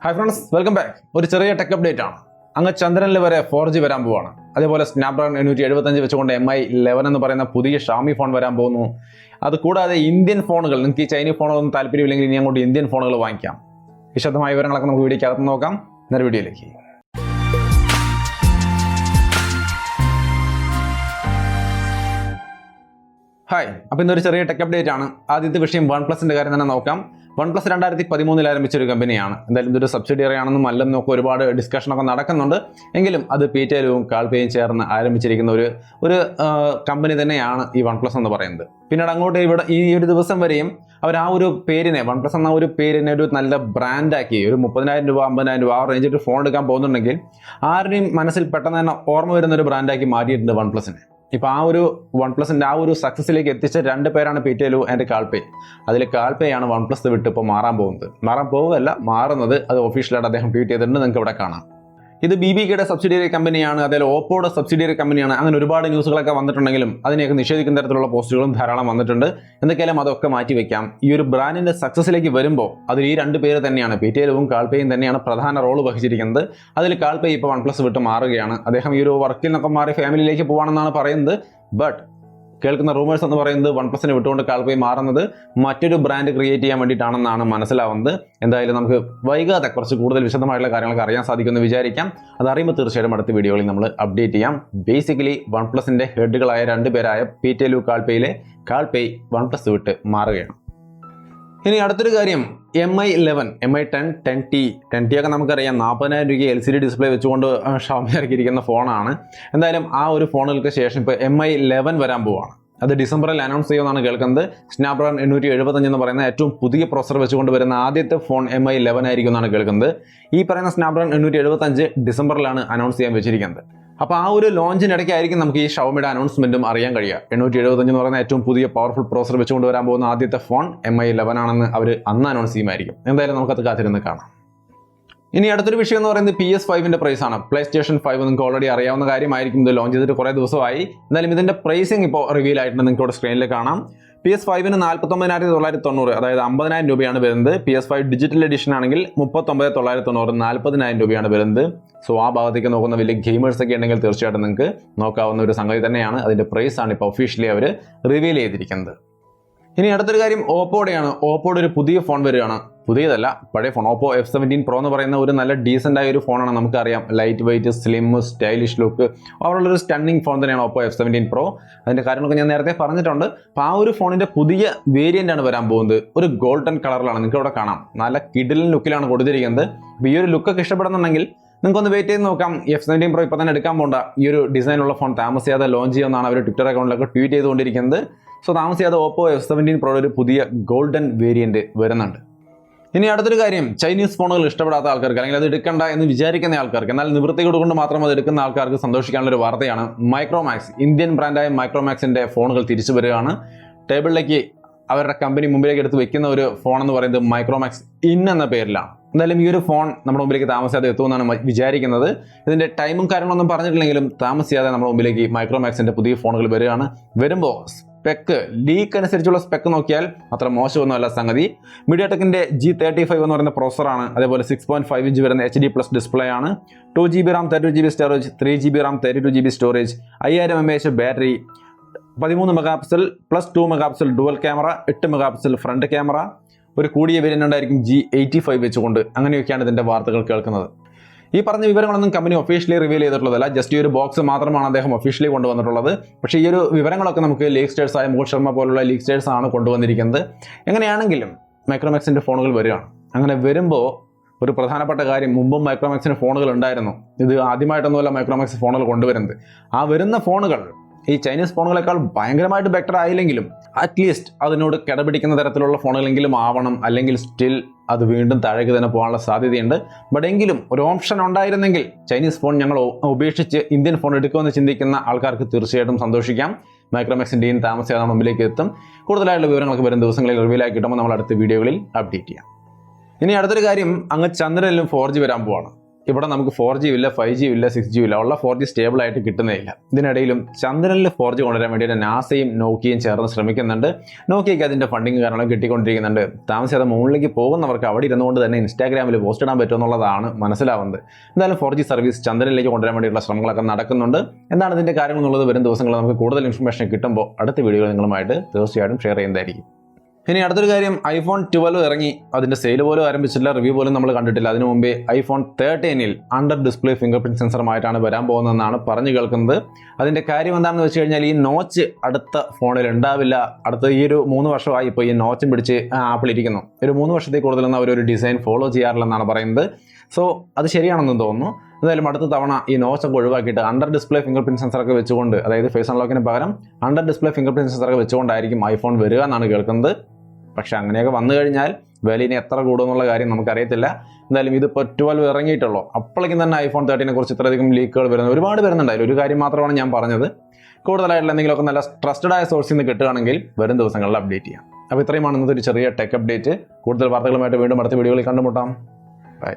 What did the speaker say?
Hi friends, welcome back. ഒരു ചെറിയ tech update ആണ്. അങ്ങ് ചന്ദ്രനിൽ വരെ 4G വരാൻ പോവാണ്. അതേപോലെ സ്നാപ്ഡ്രാഗൺ 875 വെച്ചുകൊണ്ട് MI11 എന്ന് പറയുന്ന പുതിയ ഷാമി ഫോൺ വരാൻ പോകുന്നു. അതുകൂടാതെ ഇന്ത്യൻ ഫോണുകൾ, നിങ്ങൾക്ക് ഈ ചൈനീസ് ഫോണുകളൊന്നും താല്പര്യമില്ലെങ്കിൽ ഇനി അങ്ങോട്ട് ഇന്ത്യൻ ഫോണുകൾ വാങ്ങിക്കാം. വിശദമായ വിവരങ്ങളൊക്കെ നമുക്ക് വീഡിയോക്കകത്ത് നോക്കാം. നേരെ വീഡിയോയിലേക്ക്. ഹായ്, അപ്പോൾ ഇന്നൊരു ചെറിയ ടെക് അപ്ഡേറ്റ് ആണ്. ആദ്യത്തെ വിഷയം OnePlusന്റെ കാര്യം തന്നെ നോക്കാം. OnePlus 2013 ആരംഭിച്ചൊരു കമ്പനിയാണ്. എന്തായാലും ഇതൊരു സബ്സിഡിയറി ആണെന്നും അല്ലെന്നും ഒക്കെ ഒരുപാട് ഡിസ്കഷനൊക്കെ നടക്കുന്നുണ്ട്. എങ്കിലും അത് പേയ്‌ടിഎല്ലും കാൽപേയും ചേർന്ന് ആരംഭിച്ചിരിക്കുന്ന ഒരു കമ്പനി തന്നെയാണ് ഈ OnePlus എന്ന് പറയുന്നത്. പിന്നീട് അങ്ങോട്ട് ഇവിടെ ഈ ഒരു ദിവസം വരെയും അവർ ആ ഒരു പേരിനെ, OnePlus എന്ന ഒരു പേരിനെ ഒരു നല്ല ബ്രാൻഡാക്കി, ഒരു 30,000 രൂപ 50,000 രൂപ ആ റേഞ്ചിൽ ഫോൺ എടുക്കാൻ പോകുന്നുണ്ടെങ്കിൽ ആരുടെയും മനസ്സിൽ പെട്ടെന്ന് തന്നെ ഓർമ്മ വരുന്ന ഒരു ബ്രാൻഡാക്കി മാറ്റിയിട്ടുണ്ട് OnePlusനെ. ഇപ്പോൾ ആ ഒരു OnePlusന്റെ ആ ഒരു സക്സസിലേക്ക് എത്തിച്ച രണ്ട് പേരാണ് പേയ്‌ടിഎൽ ആൻഡ് കാൽപേ. അതിൽ കാൽപേയാണ് OnePlus വിട്ട് ഇപ്പോൾ മാറാൻ മാറുന്നത്. അത് ഒഫീഷ്യലായിട്ട് അദ്ദേഹം ട്വീറ്റ് ചെയ്തിട്ടുണ്ട്. നിങ്ങൾക്ക് ഇവിടെ കാണാം. ഇത് BBKയുടെ സബ്സിഡിയറി കമ്പനിയാണ്, അതേപോലെ ഓപ്പോയുടെ സബ്സിഡിയറി കമ്പനിയാണ്. അങ്ങനെ ഒരുപാട് ന്യൂസുകളൊക്കെ വന്നിട്ടുണ്ടെങ്കിലും അതിനെയൊക്കെ നിഷേധിക്കുന്ന തരത്തിലുള്ള പോസ്റ്റുകളും ധാരാളം വന്നിട്ടുണ്ട്. എന്തൊക്കെയാലും അതൊക്കെ മാറ്റി വെക്കാം. ഈ ഒരു ബ്രാൻഡിന്റെ സക്സസിലേക്ക് വരുമ്പോൾ അതിൽ ഈ രണ്ട് പേര് തന്നെയാണ്, പേയ്‌ടിഎല്ലും കാൽപേയും തന്നെയാണ് പ്രധാന റോൾ വഹിച്ചിരിക്കുന്നത്. അതിൽ കാൽപേ ഇപ്പോൾ OnePlus വിട്ട് മാറുകയാണ്. അദ്ദേഹം ഈ ഒരു വർക്കിൽ നിന്നൊക്കെ മാറി ഫാമിലിയിലേക്ക് പോകാണെന്നാണ് പറയുന്നത്. ബട്ട് കേൾക്കുന്ന റൂമേഴ്സ് എന്ന് പറയുന്നത് OnePlusനെ വിട്ടുകൊണ്ട് കാൽപേ മാറുന്നത് മറ്റൊരു ബ്രാൻഡ് ക്രിയേറ്റ് ചെയ്യാൻ വേണ്ടിയിട്ടാണെന്നാണ് മനസ്സിലാവുന്നത്. എന്തായാലും നമുക്ക് വൈകാതെ കുറച്ച് കൂടുതൽ വിശദമായിട്ടുള്ള കാര്യങ്ങളൊക്കെ അറിയാൻ സാധിക്കുമെന്ന് വിചാരിക്കാം. അതറിയുമ്പോൾ തീർച്ചയായിട്ടും അടുത്ത വീഡിയോയിൽ നമ്മൾ അപ്ഡേറ്റ് ചെയ്യാം. ബേസിക്കലി OnePlusന്റെ ഹെഡുകളായ രണ്ട് പേരായ പേയ്‌ടിഎൽ കാൽപേയിലെ കാൽപേ OnePlus വിട്ട് മാറുകയാണ്. ഇനി അടുത്തൊരു കാര്യം, MI11, MI10, 10T ഒക്കെ നമുക്കറിയാം 40,000 രൂപയ്ക്ക് LCD ഡിസ്പ്ലേ വെച്ചുകൊണ്ട് ഷാമി ഇറക്കിയിരിക്കുന്ന ഫോണാണ്. എന്തായാലും ആ ഒരു ഫോണുകൾക്ക് ശേഷം ഇപ്പോൾ MI11 വരാൻ പോവുകയാണ്. അത് ഡിസംബറിൽ അനൗൺസ് ചെയ്യുമെന്നാണ് കേൾക്കുന്നത്. സ്നാപ്ഡ്രാഗൺ 875 എന്ന് പറയുന്ന ഏറ്റവും പുതിയ പ്രോസസർ വെച്ചുകൊണ്ട് വരുന്ന ആദ്യത്തെ ഫോൺ MI11 ആയിരിക്കും എന്നാണ് കേൾക്കുന്നത്. ഈ പറയുന്ന സ്നാപ്ഡ്രാഗൺ 875 ഡിസംബറിലാണ് അനൗൺസ് ചെയ്യാൻ വെച്ചിരിക്കുന്നത്. അപ്പോൾ ആ ഒരു ലോഞ്ചിനിടയ്ക്കായിരിക്കും നമുക്ക് ഈ ഷവമിയുടെ അനൗൺസ്മെന്റും അറിയാൻ കഴിയുക. 875 എന്ന് പറയുന്ന ഏറ്റവും പുതിയ പവർഫുൾ പ്രോസസർ വെച്ചുകൊണ്ട് വരാൻ പോകുന്ന ആദ്യത്തെ ഫോൺ MI11 ആണെന്ന് അവർ അന്ന് അനൗൺസ് ചെയ്യുമായിരിക്കും. എന്തായാലും നമുക്കത് കാത്തിരുന്ന് കാണാം. ഇനി അടുത്തൊരു വിഷയം എന്ന് പറയുന്നത് PS5ന്റെ പ്രൈസ് ആണ്. PlayStation 5 നിങ്ങൾക്ക് ഓൾറെഡി അറിയാവുന്ന കാര്യമായിരിക്കും. ഇത് ലോഞ്ച് ചെയ്തിട്ട് കുറേ ദിവസമായി. എന്തായാലും ഇതിന്റെ പ്രൈസിങ് ഇപ്പോൾ റിവീൽ ആയിട്ടുണ്ട്. നിങ്ങൾക്ക് ഇവിടെ സ്ക്രീനിൽ കാണാം. PS5ന് 49,990, അതായത് 50,000 രൂപയാണ് വരുന്നത്. PS5 ഡിജിറ്റൽ എഡിഷൻ ആണെങ്കിൽ 39,990, 40,000 രൂപയാണ് വരുന്നത്. സോ ആ ഭാഗത്തേക്ക് നോക്കുന്ന വലിയ ഗെയിമേഴ്സ് ഒക്കെ ഉണ്ടെങ്കിൽ തീർച്ചയായിട്ടും നിങ്ങൾക്ക് നോക്കാവുന്ന ഒരു സംഗതി തന്നെയാണ്. അതിന്റെ പ്രൈസ് ആണ് ഇപ്പോൾ ഒഫീഷ്യലി അവർ റിവീൽ ചെയ്തിരിക്കുന്നത്. ഇനി അടുത്തൊരു കാര്യം ഓപ്പോയുടെയാണ്. ഓപ്പോയുടെ ഒരു പുതിയ ഫോൺ വരികയാണ്. പുതിയതല്ല, പഴയ ഫോൺ. ഓപ്പോ F17 Pro എന്ന് പറയുന്ന ഒരു നല്ല ഡീസൻ്റ് ആയ ഒരു ഫോണാണ്. നമുക്കറിയാം, light weight, slim, stylish look, അവരുള്ളൊരു സ്റ്റണ്ണിങ് ഫോൺ തന്നെയാണ് ഓപ്പോ F17 Pro. അതിൻ്റെ കാര്യങ്ങളൊക്കെ ഞാൻ നേരത്തെ പറഞ്ഞിട്ടുണ്ട്. അപ്പോൾ ആ ഒരു ഫോണിൻ്റെ പുതിയ വേരിയൻ്റ് ആണ് വരാൻ പോകുന്നത്. ഒരു ഗോൾഡൻ കളറിലാണ്, നിങ്ങൾക്ക് ഇവിടെ കാണാം. നല്ല കിഡിലൻ ലുക്കിലാണ് കൊടുത്തിരിക്കുന്നത്. അപ്പോൾ ഈ ഒരു ലുക്കൊക്കെ ഇഷ്ടപ്പെടുന്നുണ്ടെങ്കിൽ നിങ്ങൾക്കൊന്ന് വെയിറ്റ് ചെയ്ത് നോക്കാം. F17 Pro ഇപ്പോൾ തന്നെ എടുക്കാൻ പോകണ്ട. ഈ ഒരു ഡിസൈനുള്ള ഫോൺ താമസിയാതെ ലോഞ്ച് ചെയ്യുമെന്നാണ് അവർ ട്വിറ്റർ അക്കൗണ്ടിലൊക്കെ ട്വീറ്റ് ചെയ്തുകൊണ്ടിരിക്കുന്നത്. സോ താമസിയാതെ ഓപ്പോ F17 Pro ഒരു പുതിയ ഗോൾഡൻ വേരിയന്റ് വരുന്നുണ്ട്. ഇനി അടുത്തൊരു കാര്യം, ചൈനീസ് ഫോണുകൾ ഇഷ്ടപ്പെടാത്ത ആൾക്കാർക്ക്, അല്ലെങ്കിൽ അത് എടുക്കണ്ട എന്ന് വിചാരിക്കുന്ന ആൾക്കാർക്ക്, എന്നാൽ നിവൃത്തികൾ കൊണ്ട് മാത്രം അത് എടുക്കുന്ന ആൾക്കാർക്ക് സന്തോഷിക്കാനുള്ള ഒരു വാർത്തയാണ്. മൈക്രോമാക്സ്, ഇന്ത്യൻ ബ്രാൻഡായ മൈക്രോമാക്സിന്റെ ഫോണുകൾ തിരിച്ചു വരികയാണ്. ടേബിളിലേക്ക് അവരുടെ കമ്പനി മുമ്പിലേക്ക് എടുത്ത് വെക്കുന്ന ഒരു ഫോൺ എന്ന് പറയുന്നത് മൈക്രോമാക്സ് എന്ന പേരിലാണ്. എന്തായാലും ഈ ഒരു ഫോൺ നമ്മുടെ മുമ്പിലേക്ക് താമസിയാതെ എത്തുമെന്നാണ് വിചാരിക്കുന്നത്. ഇതിന്റെ ടൈമും കാര്യങ്ങളൊന്നും പറഞ്ഞിട്ടില്ലെങ്കിലും താമസിയാതെ നമ്മുടെ മുമ്പിലേക്ക് മൈക്രോമാക്സിന്റെ പുതിയ ഫോണുകൾ വരികയാണ്. വരുമ്പോൾ സ്പെക്ക്, ലീക്ക് അനുസരിച്ചുള്ള സ്പെക്ക് നോക്കിയാൽ അത്ര മോശമൊന്നുമല്ല സംഗതി. മീഡിയാടെക്കിന്റെ G35 എന്ന് പറയുന്ന പ്രോസറാണ്. അതേപോലെ 6.5 ഇഞ്ച് വരുന്ന HD+ ഡിസ്പ്ലേ ആണ്. 2GB RAM 32GB storage, 3GB RAM 32GB storage, 5000 mAh battery, 13 megapixel plus 2 megapixel dual camera, 8 megapixel front camera, ഒരു കൂടിയ വേരിയന്റ് ഉണ്ടായിരിക്കും G85 വെച്ചുകൊണ്ട്. അങ്ങനെയൊക്കെയാണ് ഇതിന്റെ വാർത്തകൾ കേൾക്കുന്നത്. ഈ പറഞ്ഞ വിവരങ്ങളൊന്നും കമ്പനി ഒഫീഷ്യലി റിവീൽ ചെയ്തിട്ടുള്ളതല്ല. ജസ്റ്റ് ഈ ഒരു ബോക്സ് മാത്രമാണ് അദ്ദേഹം ഒഫീഷ്യലി കൊണ്ടുവന്നിട്ടുള്ളത്. പക്ഷേ ഈ ഒരു വിവരങ്ങളൊക്കെ നമുക്ക് ലീക്സ്റ്റേഴ്സ് ആയ മുകുൾ ശർമ്മ പോലുള്ള ലീക്സ്റ്റേഴ്സ് ആണ് കൊണ്ടുവന്നിരിക്കുന്നത്. എങ്ങനെയാണെങ്കിലും മൈക്രോമാക്സിന്റെ ഫോണുകൾ വരികയാണ്. അങ്ങനെ വരുമ്പോൾ ഒരു പ്രധാനപ്പെട്ട കാര്യം, മുമ്പും മൈക്രോമാക്സിന് ഫോണുകൾ ഉണ്ടായിരുന്നു. ഇത് ആദ്യമായിട്ടൊന്നുമല്ല മൈക്രോമാക്സ് ഫോണുകൾ കൊണ്ടുവരുന്നത്. ആ വരുന്ന ഫോണുകൾ ഈ ചൈനീസ് ഫോണുകളെക്കാൾ ഭയങ്കരമായിട്ട് ബെറ്റർ ആയില്ലെങ്കിലും അറ്റ്ലീസ്റ്റ് അതിനോട് കിടപിടിക്കുന്ന തരത്തിലുള്ള ഫോണുകളെങ്കിലും ആവണം. അല്ലെങ്കിൽ സ്റ്റിൽ അത് വീണ്ടും താഴേക്ക് തന്നെ പോകാനുള്ള സാധ്യതയുണ്ട്. ബട്ട് എങ്കിലും ഒരു ഓപ്ഷൻ ഉണ്ടായിരുന്നെങ്കിൽ ചൈനീസ് ഫോൺ ഞങ്ങൾ ഉപേക്ഷിച്ച് ഇന്ത്യൻ ഫോൺ എടുക്കുമെന്ന് ചിന്തിക്കുന്ന ആൾക്കാർക്ക് തീർച്ചയായിട്ടും സന്തോഷിക്കാം. മൈക്രോമാക്സിൻ്റെ താമസിയാതെ മുമ്പിലേക്ക് എത്തും. കൂടുതലായിട്ടുള്ള വിവരങ്ങളൊക്കെ വരും ദിവസങ്ങളിൽ റിവീലായി കിട്ടുമ്പോൾ നമ്മൾ അടുത്ത വീഡിയോകളിൽ അപ്ഡേറ്റ് ചെയ്യാം. ഇനി അടുത്തൊരു കാര്യം, അങ്ങ് ചന്ദ്രനിലും 4G വരാൻ പോവാണ്. ഇവിടെ നമുക്ക് 4G ഇല്ല, 5G ഇല്ല, 6G ഇല്ല, ഉള്ള 4G സ്റ്റേബിൾ ആയിട്ട് കിട്ടുന്നേയില്ല. ഇതിനിടയിലും ചന്ദ്രനിൽ 4G കൊണ്ടുവരാൻ വേണ്ടിയിട്ട് നാസയും നോക്കിയയും ചേർന്ന് ശ്രമിക്കുന്നുണ്ട്. നോക്കിയയ്ക്ക് അതിൻ്റെ ഫണ്ടിങ് കാരണം കിട്ടിക്കൊണ്ടിരിക്കുന്നുണ്ട്. താമസിയാതെ മുകളിലേക്ക് പോകുന്നവർക്ക് അവിടെ ഇരുന്നുകൊണ്ട് തന്നെ ഇൻസ്റ്റാഗ്രാമിൽ പോസ്റ്റ് ഇടാൻ പറ്റുമെന്നുള്ളതാണ് മനസ്സിലാവുന്നത്. എന്തായാലും 4G സർവീസ് ചന്ദ്രനിലേക്ക് കൊണ്ടുവരാൻ വേണ്ടിയിട്ടുള്ള ശ്രമങ്ങളൊക്കെ നടക്കുന്നുണ്ട്. എന്താണ് ഇതിൻ്റെ കാര്യങ്ങൾ എന്നുള്ളത് വരും ദിവസങ്ങളിൽ നമുക്ക് കൂടുതൽ ഇൻഫർമേഷൻ കിട്ടുമ്പോൾ അടുത്ത വീഡിയോകൾ നിങ്ങളുമായിട്ട് തീർച്ചയായിട്ടും ഷെയർ ചെയ്യുന്നതായിരിക്കും. ഇനി അടുത്തൊരു കാര്യം, iPhone 12 ഇറങ്ങി. അതിൻ്റെ സെയിൽ പോലും ആരംഭിച്ചില്ല, റിവ്യൂ പോലും നമ്മൾ കണ്ടിട്ടില്ല. അതിനു മുമ്പേ iPhone 13 under display fingerprint സെൻസറുമായിട്ടാണ് വരാൻ പോകുന്നതെന്നാണ് പറഞ്ഞു കേൾക്കുന്നത്. അതിൻ്റെ കാര്യം എന്താണെന്ന് വെച്ച് കഴിഞ്ഞാൽ ഈ നോച്ച് അടുത്ത ഫോണിൽ ഉണ്ടാവില്ല. അടുത്ത ഈ ഒരു 3 വർഷമായി ഇപ്പോൾ ഈ നോച്ചും പിടിച്ച് ആപ്പിൾ ഇരിക്കുന്നു. ഒരു 3 വർഷത്തിൽ കൂടുതലൊന്നും അവരൊരു ഡിസൈൻ ഫോളോ ചെയ്യാറില്ലെന്നാണ് പറയുന്നത്. സോ അത് ശരിയാണെന്ന് തോന്നുന്നു. എന്തായാലും അടുത്ത തവണ ഈ നോച്ചൊക്കെ ഒഴിവാക്കിയിട്ട് അണ്ടർ ഡിസ്പ്ലേ ഫിംഗർ പ്രിന്റ് സെൻസറൊക്കെ വെച്ചുകൊണ്ട്, അതായത് ഫേസ് അൺലോക്കിന് പകരം അണ്ടർ ഡിസ്പ്ലേ ഫിംഗർ പ്രിന്റ് സെൻസറൊക്കെ വെച്ചുകൊണ്ടായിരിക്കും iPhone വരിക എന്നാണ് കേൾക്കുന്നത്. പക്ഷെ അങ്ങനെയൊക്കെ വന്നു കഴിഞ്ഞാൽ വില ഇനി എത്ര കൂടുമെന്നുള്ള കാര്യം നമുക്കറിയത്തില്ല. എന്തായാലും ഇതിപ്പോൾ 12 ഇറങ്ങിയിട്ടുള്ളൂ. അപ്പോഴേക്കും തന്നെ iPhone 13 കുറിച്ച് ഇത്രയധികം ലീക്കുകൾ വരുന്നത് ഒരുപാട് വരുന്നുണ്ടായാലും ഒരു കാര്യം മാത്രമാണ് ഞാൻ പറഞ്ഞത്. കൂടുതലായിട്ടുള്ള എന്തെങ്കിലുമൊക്കെ നല്ല ട്രസ്റ്റഡ് ആയ സോഴ്സിൽ നിന്ന് കിട്ടുകയാണെങ്കിൽ വരും ദിവസങ്ങളിൽ അപ്ഡേറ്റ് ചെയ്യാം. അപ്പോൾ ഇത്രയുമാണ് ഇന്നത്തെ ഒരു ചെറിയ ടെക് അപ്ഡേറ്റ്. കൂടുതൽ വാർത്തകളുമായിട്ട് വീണ്ടും അടുത്ത വീഡിയോകളിൽ കണ്ടുമുട്ടാം. ബൈ.